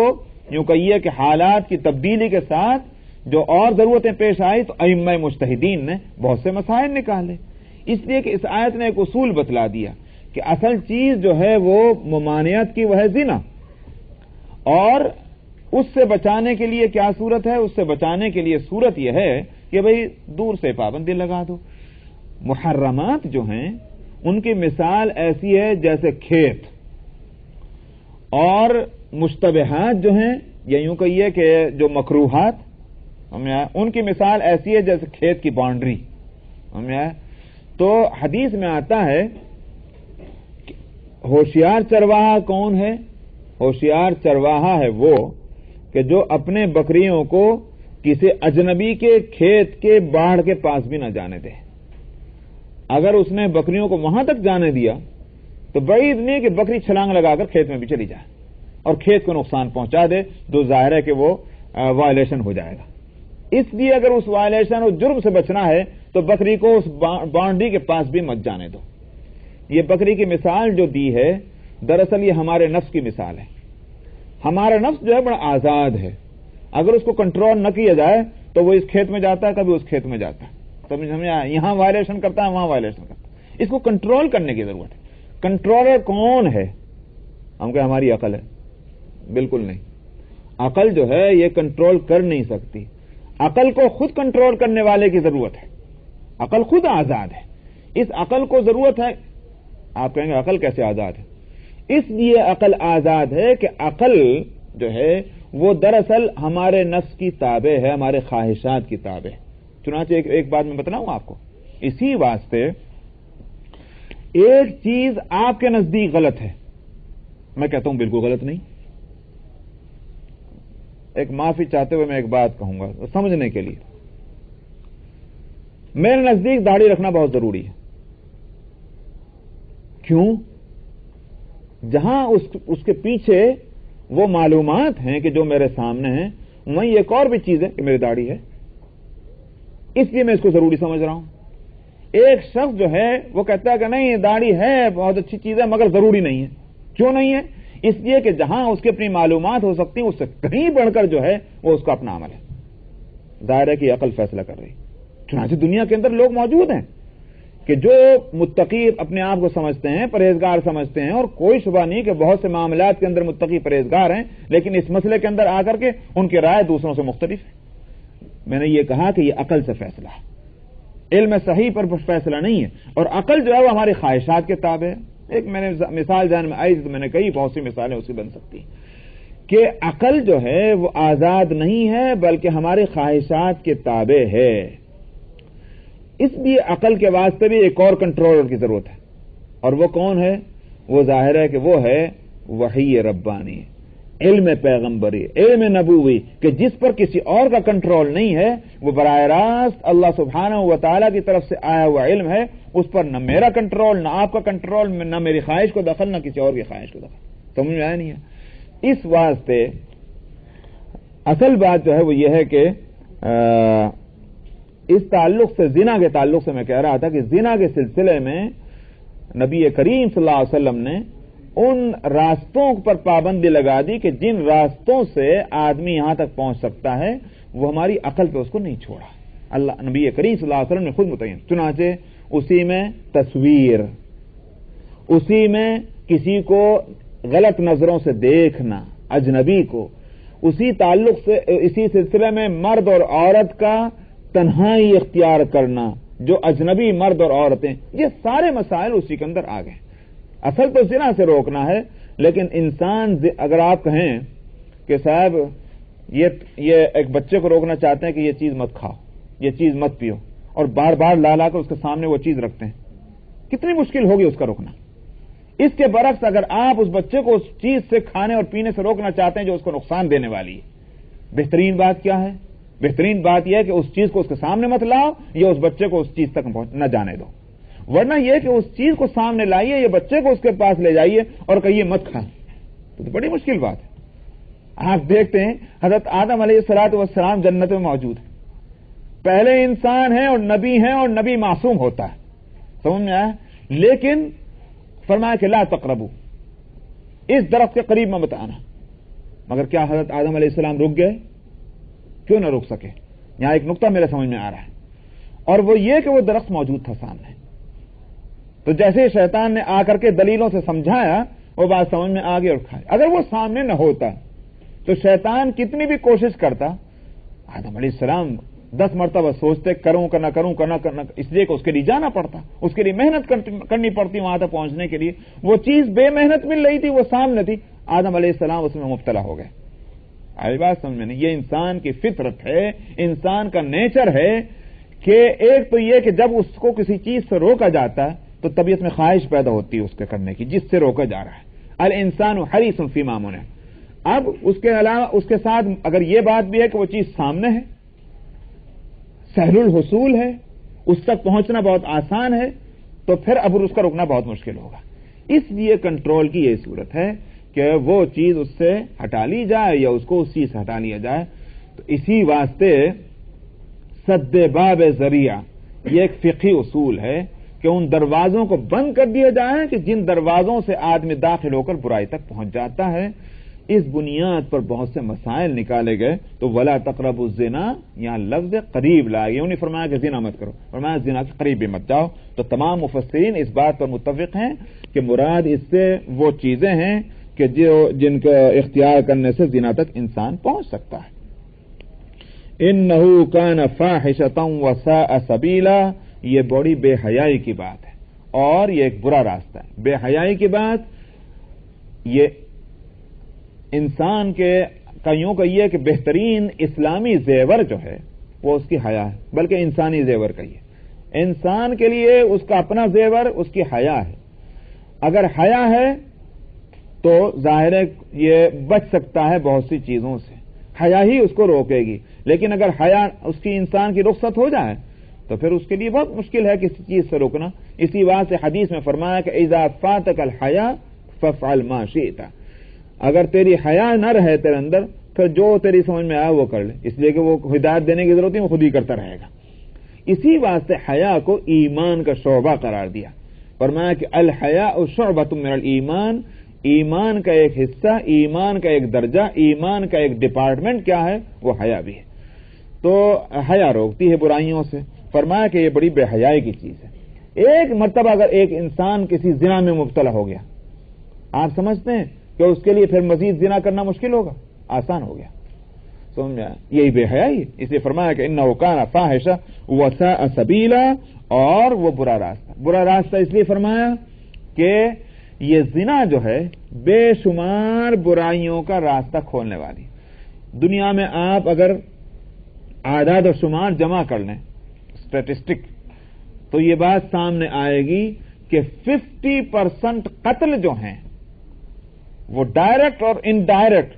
یوں کہیے کہ حالات کی تبدیلی کے ساتھ جو اور ضرورتیں پیش آئی تو ائمہ مجتہدین نے بہت سے مسائل نکالے. اس لیے کہ اس آیت نے ایک اصول بتلا دیا کہ اصل چیز جو ہے وہ ممانعت کی، وہ ہے زنا، اور اس سے بچانے کے لیے کیا صورت ہے؟ اس سے بچانے کے لیے صورت یہ ہے کہ بھئی دور سے پابندی لگا دو. محرمات جو ہیں ان کی مثال ایسی ہے جیسے کھیت، اور مشتبہات جو ہیں یا یوں کہیے کہ جو مکروہات ان کی مثال ایسی ہے جیسے کھیت کی باؤنڈری. تو حدیث میں آتا ہے کہ ہوشیار چرواہا کون ہے؟ ہوشیار چرواہا ہے وہ کہ جو اپنے بکریوں کو کسی اجنبی کے کھیت کے باڑھ کے پاس بھی نہ جانے دے. اگر اس نے بکریوں کو وہاں تک جانے دیا تو بعید نہیں کہ بکری چھلانگ لگا کر کھیت میں بھی چلی جائے اور کھیت کو نقصان پہنچا دے، تو ظاہر ہے کہ وہ وائلیشن ہو جائے گا. اس لیے اگر اس وائلیشن اور جرم سے بچنا ہے تو بکری کو اس باؤنڈری کے پاس بھی مت جانے دو. یہ بکری کی مثال جو دی ہے، دراصل یہ ہمارے نفس کی مثال ہے. ہمارا نفس جو ہے بڑا آزاد ہے، اگر اس کو کنٹرول نہ کیا جائے تو وہ اس کھیت میں جاتا ہے، کبھی اس کھیت میں جاتا ہے، یہاں وائلیشن کرتا ہے، وہاں وائلیشن کرتا ہے. اس کو کنٹرول کرنے کی ضرورت ہے. کنٹرولر کون ہے؟ ہم کہ ہماری عقل ہے؟ بالکل نہیں. عقل جو ہے یہ کنٹرول کر نہیں سکتی. عقل کو خود کنٹرول کرنے والے کی ضرورت ہے. عقل خود آزاد ہے. اس عقل کو ضرورت ہے. آپ کہیں گے عقل کیسے آزاد ہے؟ اس لیے عقل آزاد ہے کہ عقل جو ہے وہ دراصل ہمارے نفس کی تابع ہے، ہمارے خواہشات کی تابع ہے. چنانچہ ایک بات میں بتلاؤں آپ کو، اسی واسطے ایک چیز آپ کے نزدیک غلط ہے، میں کہتا ہوں بالکل غلط نہیں. ایک معافی چاہتے ہوئے میں ایک بات کہوں گا سمجھنے کے لیے. میرے نزدیک داڑھی رکھنا بہت ضروری ہے. کیوں؟ جہاں اس کے پیچھے وہ معلومات ہیں کہ جو میرے سامنے ہیں، وہیں ایک اور بھی چیز ہے کہ میری داڑھی ہے، اس لیے میں اس کو ضروری سمجھ رہا ہوں. ایک شخص جو ہے وہ کہتا ہے کہ نہیں داڑھی ہے بہت اچھی چیز ہے مگر ضروری نہیں ہے. کیوں نہیں ہے؟ اس لیے کہ جہاں اس کی اپنی معلومات ہو سکتی ہیں اس سے کہیں بڑھ کر جو ہے وہ اس کا اپنا عمل ہے. ظاہر ہے کہ یہ عقل فیصلہ کر رہی. چنانچہ دنیا کے اندر لوگ موجود ہیں کہ جو متقی اپنے آپ کو سمجھتے ہیں، پرہیزگار سمجھتے ہیں، اور کوئی شبہ نہیں کہ بہت سے معاملات کے اندر متقی پرہیزگار ہیں، لیکن اس مسئلے کے اندر آ کر کے ان کی رائے دوسروں سے مختلف ہے. میں نے یہ کہا کہ یہ عقل سے فیصلہ ہے، علم صحیح پر فیصلہ نہیں ہے. اور عقل جو ہے وہ ہماری خواہشات کے تابع ہے. ایک میں نے مثال ذہن میں آئی تو میں نے کہی، بہت سی مثالیں اس کی بن سکتی کہ عقل جو ہے وہ آزاد نہیں ہے بلکہ ہماری خواہشات کے تابع ہے. اس لیے عقل کے واسطے بھی ایک اور کنٹرولر کی ضرورت ہے، اور وہ کون ہے؟ وہ ظاہر ہے کہ وہ ہے وحی ربانی. علم پیغمبری، علم نبوی کہ جس پر کسی اور کا کنٹرول نہیں ہے، وہ براہ راست اللہ سبحانہ و تعالیٰ کی طرف سے آیا ہوا علم ہے، اس پر نہ میرا کنٹرول، نہ آپ کا کنٹرول، نہ میری خواہش کو دخل، نہ کسی اور کی خواہش کو دخل. سمجھ میں آیا نہیں ہے؟ اس واسطے اصل بات جو ہے وہ یہ ہے کہ اس تعلق سے، زنا کے تعلق سے میں کہہ رہا تھا کہ زنا کے سلسلے میں نبی کریم صلی اللہ علیہ وسلم نے ان راستوں پر پابندی لگا دی کہ جن راستوں سے آدمی یہاں تک پہنچ سکتا ہے وہ ہماری عقل پہ اس کو نہیں چھوڑا. اللہ نبی کریم صلی اللہ علیہ وسلم نے خود متعین. چنانچہ اسی میں تصویر، اسی میں کسی کو غلط نظروں سے دیکھنا، اجنبی کو، اسی تعلق سے، اسی سلسلے میں مرد اور عورت کا تنہائی اختیار کرنا، جو اجنبی مرد اور عورتیں، یہ سارے مسائل اسی کے اندر آ گئے. اصل تو زنا سے روکنا ہے، لیکن انسان اگر آپ کہیں کہ صاحب یہ ایک بچے کو روکنا چاہتے ہیں کہ یہ چیز مت کھاؤ، یہ چیز مت پیو، اور بار بار لا لا کر اس کے سامنے وہ چیز رکھتے ہیں، کتنی مشکل ہوگی اس کا روکنا. اس کے برعکس اگر آپ اس بچے کو اس چیز سے کھانے اور پینے سے روکنا چاہتے ہیں جو اس کو نقصان دینے والی ہے، بہترین بات کیا ہے؟ بہترین بات یہ ہے کہ اس چیز کو اس کے سامنے مت لاؤ یا اس بچے کو اس چیز تک نہ جانے دو. ورنہ یہ کہ اس چیز کو سامنے لائیے، یہ بچے کو اس کے پاس لے جائیے اور کہیے مت کھا، تو بڑی مشکل بات ہے. آپ دیکھتے ہیں حضرت آدم علیہ الصلوۃ والسلام جنت میں موجود ہیں، پہلے انسان ہیں اور نبی معصوم ہوتا ہے. سمجھ میں آیا؟ لیکن فرمایا کہ لا تقربو، اس درخت کے قریب میں مت آنا. مگر کیا حضرت آدم علیہ السلام رک گئے؟ کیوں نہ رک سکے؟ یہاں ایک نقطہ میرے سمجھ میں آ رہا ہے، اور وہ یہ کہ وہ درخت موجود تھا سامنے. تو جیسے شیطان نے آ کر کے دلیلوں سے سمجھایا، وہ بات سمجھ میں آ گئی اور کھائے. اگر وہ سامنے نہ ہوتا تو شیطان کتنی بھی کوشش کرتا، آدم علیہ السلام 10 مرتبہ سوچتے کروں کہ نہ کروں، اس لیے کہ اس کے لیے جانا پڑتا، اس کے لیے محنت کرنی پڑتی وہاں تک پہنچنے کے لیے. وہ چیز بے محنت مل رہی تھی، وہ سامنے تھی، آدم علیہ السلام اس میں مبتلا ہو گئے. آئی بات سمجھ میں نہیں؟ یہ انسان کی فطرت ہے، انسان کا نیچر ہے کہ ایک تو یہ کہ جب اس کو کسی چیز سے روکا جاتا ہے تو طبیعت میں خواہش پیدا ہوتی ہے اس کے کرنے کی، جس سے روکا جا رہا ہے. الانسان حریص فیما منع. اب اس کے علاوہ اس کے ساتھ اگر یہ بات بھی ہے کہ وہ چیز سامنے ہے، سہل الحصول ہے، اس تک پہنچنا بہت آسان ہے، تو پھر اب اس کا روکنا بہت مشکل ہوگا. اس لیے کنٹرول کی یہ صورت ہے کہ وہ چیز اس سے ہٹا لی جائے یا اس کو اس چیز سے ہٹا لیا جائے. تو اسی واسطے سد باب ذریعہ یہ ایک فقہی اصول ہے کہ ان دروازوں کو بند کر دیا جائے کہ جن دروازوں سے آدمی داخل ہو کر برائی تک پہنچ جاتا ہے. اس بنیاد پر بہت سے مسائل نکالے گئے. تو ولا تقربوا الزنا، یہاں لفظ قریب لائے، یوں نہیں فرمایا کہ زنا مت کرو، فرمایا زنا کے قریب بھی مت جاؤ. تو تمام مفسرین اس بات پر متفق ہیں کہ مراد اس سے وہ چیزیں ہیں کہ جن کا اختیار کرنے سے زنا تک انسان پہنچ سکتا ہے. انہ کان فاحشۃ وساء سبیلا، یہ بڑی بے حیائی کی بات ہے اور یہ ایک برا راستہ ہے. بے حیائی کی بات یہ انسان کے کئیوں کا یہ کہ بہترین اسلامی زیور جو ہے وہ اس کی حیا ہے، بلکہ انسانی زیور کا یہ انسان کے لیے اس کا اپنا زیور اس کی حیا ہے. اگر حیا ہے تو ظاہر ہے یہ بچ سکتا ہے بہت سی چیزوں سے، حیا ہی اس کو روکے گی. لیکن اگر حیا اس کی انسان کی رخصت ہو جائے تو پھر اس کے لیے بہت مشکل ہے کسی چیز سے روکنا. اسی بات سے حدیث میں فرمایا کہ اذا فاتک الحیا فافعل ما شئت، اگر تیری حیا نہ رہے تیرے اندر پھر جو تیری سمجھ میں آیا وہ کر لے، اس لیے کہ وہ ہدایت دینے کی ضرورت نہیں، وہ خود ہی کرتا رہے گا. اسی واسطے حیا کو ایمان کا شعبہ قرار دیا. فرمایا کہ الحیاء شعبۃ من الایمان، ایمان کا ایک حصہ، ایمان کا ایک درجہ، ایمان کا ایک ڈپارٹمنٹ کیا ہے؟ وہ حیا بھی ہے. تو حیا روکتی ہے برائیوں سے. فرمایا کہ یہ بڑی بے حیائی کی چیز ہے. ایک مرتبہ اگر ایک انسان کسی زنا میں مبتلا ہو گیا، آپ سمجھتے ہیں کہ اس کے لیے پھر مزید زنا کرنا مشکل ہوگا؟ آسان ہو گیا. سمجھ میں آیا؟ یہی بے حیائی ہے. اس لیے فرمایا کہ انہ کان فاحشہ وساء سبیلا، اور وہ برا راستہ. برا راستہ اس لیے فرمایا کہ یہ زنا جو ہے بے شمار برائیوں کا راستہ کھولنے والی. دنیا میں آپ اگر اعداد و شمار جمع کر لیں، اسٹیٹسٹک، تو یہ بات سامنے آئے گی کہ 50% قتل جو ہیں وہ ڈائریکٹ اور انڈائریکٹ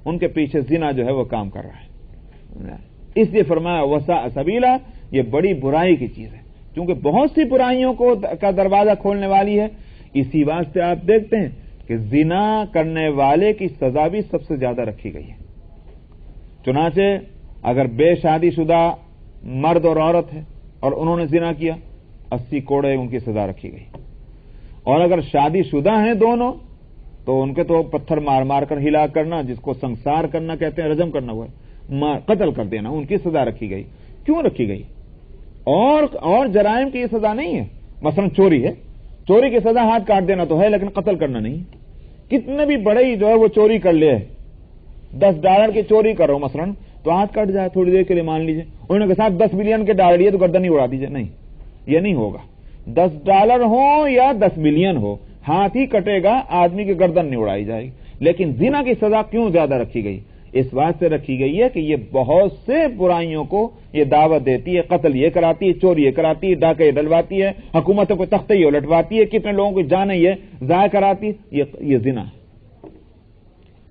ان کے پیچھے زنا جو ہے وہ کام کر رہا ہے. اس لیے فرمایا وساء سبیلا، یہ بڑی برائی کی چیز ہے، کیونکہ بہت سی برائیوں کا دروازہ کھولنے والی ہے. اسی واسطے آپ دیکھتے ہیں کہ زنا کرنے والے کی سزا بھی سب سے زیادہ رکھی گئی ہے. چنانچہ اگر بے شادی شدہ مرد اور عورت ہے اور انہوں نے زنا کیا، 80 کوڑے ان کی سزا رکھی گئی. اور اگر شادی شدہ ہیں دونوں تو ان کے تو پتھر مار مار کر ہلاک کرنا، جس کو سنسار کرنا کہتے ہیں، رجم کرنا ہوا ہے، قتل کر دینا، ان کی سزا رکھی گئی. کیوں رکھی گئی؟ اور جرائم کی یہ سزا نہیں ہے. مثلا چوری ہے، چوری کی سزا ہاتھ کاٹ دینا تو ہے، لیکن قتل کرنا نہیں. کتنے بھی بڑے جو ہے وہ چوری کر لے، $10 کی چوری کرو مثلا تو ہاتھ کٹ جائے تھوڑی دیر کے لیے، مان لیجیے انہوں نے کہا 10 بلین کے ڈال لیے تو گردن ہی اڑا دیجیے. نہیں، یہ نہیں ہوگا. $10 ہو یا 10 بلین ہو، ہاتھ ہی کٹے گا، آدمی کی گردن نہیں اڑائی جائے گی. لیکن زنا کی سزا کیوں زیادہ رکھی گئی؟ اس بات سے رکھی گئی ہے کہ یہ بہت سے برائیوں کو یہ دعوت دیتی ہے. قتل یہ کراتی ہے، چوری یہ کراتی ہے، ڈاکے یہ ڈلواتی ہے، حکومتوں کو تختے یہ الٹواتی ہے، کتنے لوگوں کی جانیں یہ ضائع کراتی ہے. یہ زنا ہے.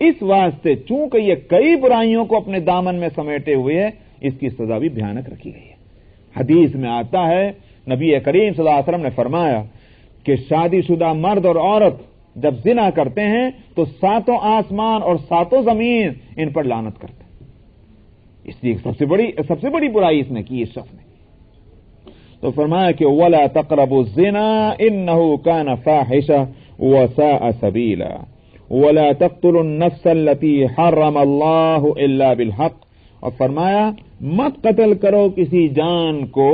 اس واسطے چونکہ یہ کئی برائیوں کو اپنے دامن میں سمیٹے ہوئے ہے، اس کی سزا بھی بھیانک رکھی گئی ہے. حدیث میں آتا ہے، نبی کریم صلی اللہ علیہ وسلم نے فرمایا کہ شادی شدہ مرد اور عورت جب زنا کرتے ہیں تو 7 آسمان اور 7 زمین ان پر لعنت کرتے ہیں. اس لیے سب سے بڑی برائی اس نے کی اس شخص نے. تو فرمایا کہ وَلَا تَقْرَبُوا الزِّنَا إِنَّهُ كَانَ فَاحِشَةً وَسَاءَ سَبِيلًا وَلَا تَقْتُلُوا النَّفْسَ الَّتِي حَرَّمَ اللَّهُ إِلَّا بِالْحَقِّ. اور فرمایا مت قتل کرو کسی جان کو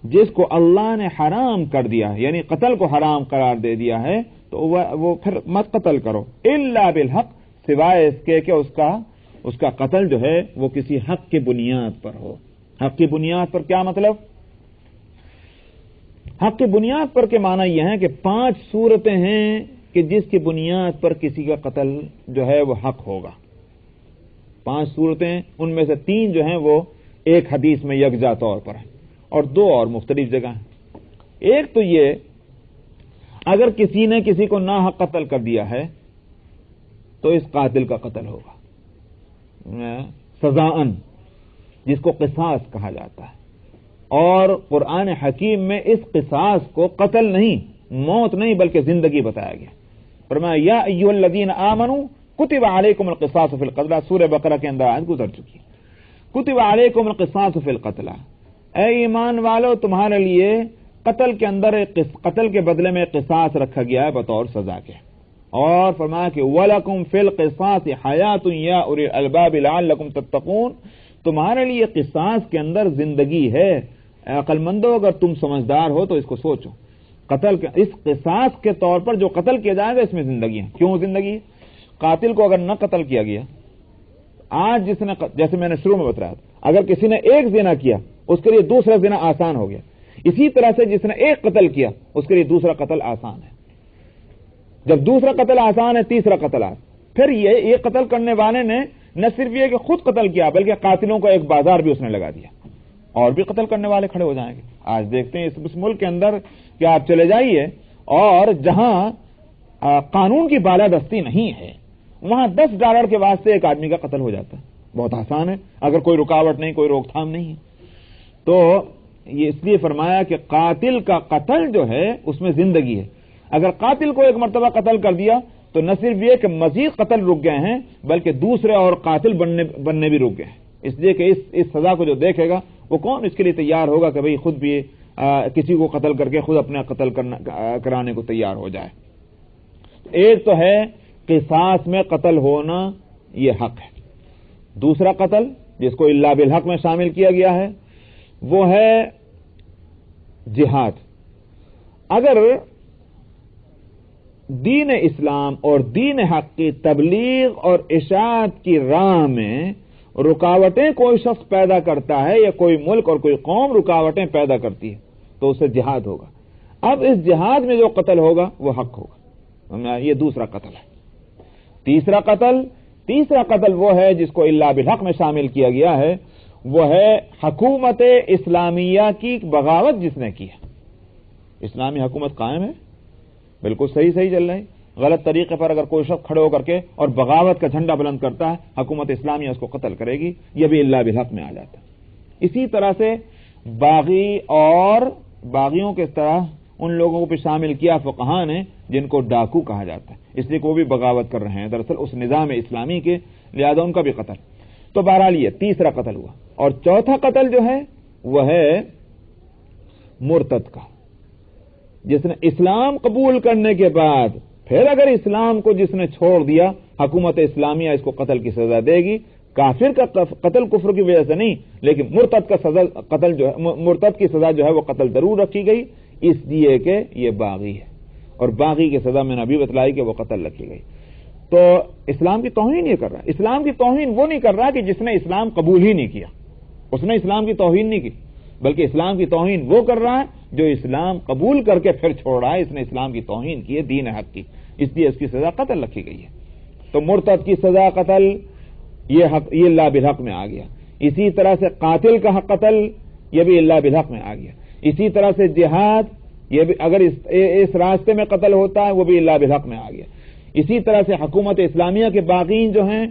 جس کو اللہ نے حرام کر دیا ہے، یعنی قتل کو حرام قرار دے دیا ہے، تو وہ پھر مت قتل کرو الا بالحق، سوائے اس کے کہ اس کا قتل جو ہے وہ کسی حق کی بنیاد پر ہو. حق کی بنیاد پر کیا مطلب؟ حق کی بنیاد پر کے معنی یہ ہے کہ 5 صورتیں ہیں کہ جس کی بنیاد پر کسی کا قتل جو ہے وہ حق ہوگا. 5 صورتیں، ان میں سے 3 جو ہیں وہ ایک حدیث میں یکجا طور پر ہیں اور 2 اور مختلف جگہ ہیں. ایک تو یہ، اگر کسی نے کسی کو ناحق قتل کر دیا ہے تو اس قاتل کا قتل ہوگا سزاءً، جس کو قصاص کہا جاتا ہے. اور قرآن حکیم میں اس قصاص کو قتل نہیں، موت نہیں، بلکہ زندگی بتایا گیا. فرمایا یا ایھا الذین آمنوا کتب علیکم القصاص فی القتلى، سورہ بقرہ کے اندر آیت گزر چکی ہے. کتب علیکم القصاص فی القتلى، اے ایمان والو تمہارے لیے قتل کے بدلے میں قصاص رکھا گیا ہے بطور سزا کے. اور فرمایا کہ وَلَكُمْ فِي الْقِصَاصِ حَيَاةٌ يَا أُولِي الْأَلْبَابِ لَعَلَّكُمْ تَتَّقُونَ، تمہارے لیے قصاص کے اندر زندگی ہے، عقل مندو اگر تم سمجھدار ہو تو اس کو سوچو. اس قصاص کے طور پر جو قتل کیا جائے گا اس میں زندگی ہے. کیوں زندگی؟ قاتل کو اگر نہ قتل کیا گیا، آج جیسے میں نے شروع میں بتایا تھا، اگر کسی نے ایک زنا کیا اس کے لیے دوسرا زنا آسان ہو گیا. اسی طرح سے جس نے ایک قتل کیا اس کے لیے دوسرا قتل آسان ہے. جب دوسرا قتل آسان ہے، تیسرا قتل آسان. پھر یہ قتل کرنے والے نے نہ صرف یہ کہ خود قتل کیا بلکہ قاتلوں کو ایک بازار بھی اس نے لگا دیا، اور بھی قتل کرنے والے کھڑے ہو جائیں گے. آج دیکھتے ہیں اس ملک کے اندر کہ آپ چلے جائیے اور جہاں قانون کی بالادستی نہیں ہے وہاں $10 کے واسطے ایک آدمی کا قتل ہو جاتا ہے. بہت آسان ہے، اگر کوئی رکاوٹ نہیں، کوئی روک تھام نہیں ہے. تو یہ اس لیے فرمایا کہ قاتل کا قتل جو ہے اس میں زندگی ہے. اگر قاتل کو ایک مرتبہ قتل کر دیا تو نہ صرف یہ کہ مزید قتل رک گئے ہیں بلکہ دوسرے اور قاتل بننے بھی رک گئے ہیں. اس لیے کہ اس سزا کو جو دیکھے گا وہ کون اس کے لیے تیار ہوگا کہ بھئی خود بھی کسی کو قتل کر کے خود اپنا قتل کرانے کو تیار ہو جائے. ایک تو ہے قصاص میں قتل ہونا، یہ حق ہے. دوسرا قتل جس کو الا بالحق میں شامل کیا گیا ہے وہ ہے جہاد. اگر دین اسلام اور دین حق کی تبلیغ اور اشاعت کی راہ میں رکاوٹیں کوئی شخص پیدا کرتا ہے یا کوئی ملک اور کوئی قوم رکاوٹیں پیدا کرتی ہے تو اسے جہاد ہوگا. اب اس جہاد میں جو قتل ہوگا وہ حق ہوگا. یہ دوسرا قتل ہے. تیسرا قتل وہ ہے جس کو الا بالحق میں شامل کیا گیا ہے، وہ ہے حکومت اسلامیہ کی بغاوت جس نے کی ہے. اسلامی حکومت قائم ہے، بالکل صحیح چل رہی، غلط طریقے پر اگر کوئی شخص کھڑے ہو کر کے اور بغاوت کا جھنڈا بلند کرتا ہے، حکومت اسلامیہ اس کو قتل کرے گی، یہ بھی الا بالحق میں آ جاتا ہے۔ اسی طرح سے باغی اور باغیوں کے طرح ان لوگوں کو بھی شامل کیا فقہاء نے جن کو ڈاکو کہا جاتا ہے، اس لیے کہ وہ بھی بغاوت کر رہے ہیں دراصل اس نظام اسلامی کے، لہذا ان کا بھی قتل۔ تو بہرحال یہ تیسرا قتل ہوا، اور چوتھا قتل جو ہے وہ ہے مرتد کا، جس نے اسلام قبول کرنے کے بعد پھر اگر اسلام کو جس نے چھوڑ دیا، حکومت اسلامیہ اس کو قتل کی سزا دے گی۔ کافر کا قتل کفر کی وجہ سے نہیں، لیکن مرتد کا قتل جو ہے، مرتد کی سزا جو ہے وہ قتل ضرور رکھی گئی، اس لیے کہ یہ باغی ہے، اور باغی کی سزا میں نے ابھی بتلائی کہ وہ قتل رکھی گئی۔ تو اسلام کی توہین یہ کر رہا ہے۔ اسلام کی توہین وہ نہیں کر رہا کہ جس نے اسلام قبول ہی نہیں کیا، اس نے اسلام کی توہین نہیں کی، بلکہ اسلام کی توہین وہ کر رہا ہے جو اسلام قبول کر کے پھر چھوڑ رہا ہے۔ اس نے اسلام کی توہین کی ہے، دین حق کی، اس لیے اس کی سزا قتل رکھی گئی ہے۔ تو مرتد کی سزا قتل، یہ اللہ بالحق میں آ گیا۔ اسی طرح سے قاتل کا حق قتل، یہ بھی اللہ بالحق میں آ گیا۔ اسی طرح سے جہاد، یہ بھی اگر اس راستے میں قتل ہوتا ہے وہ بھی اللہ بالحق میں آ گیا۔ اسی طرح سے حکومت اسلامیہ کے باغین جو ہیں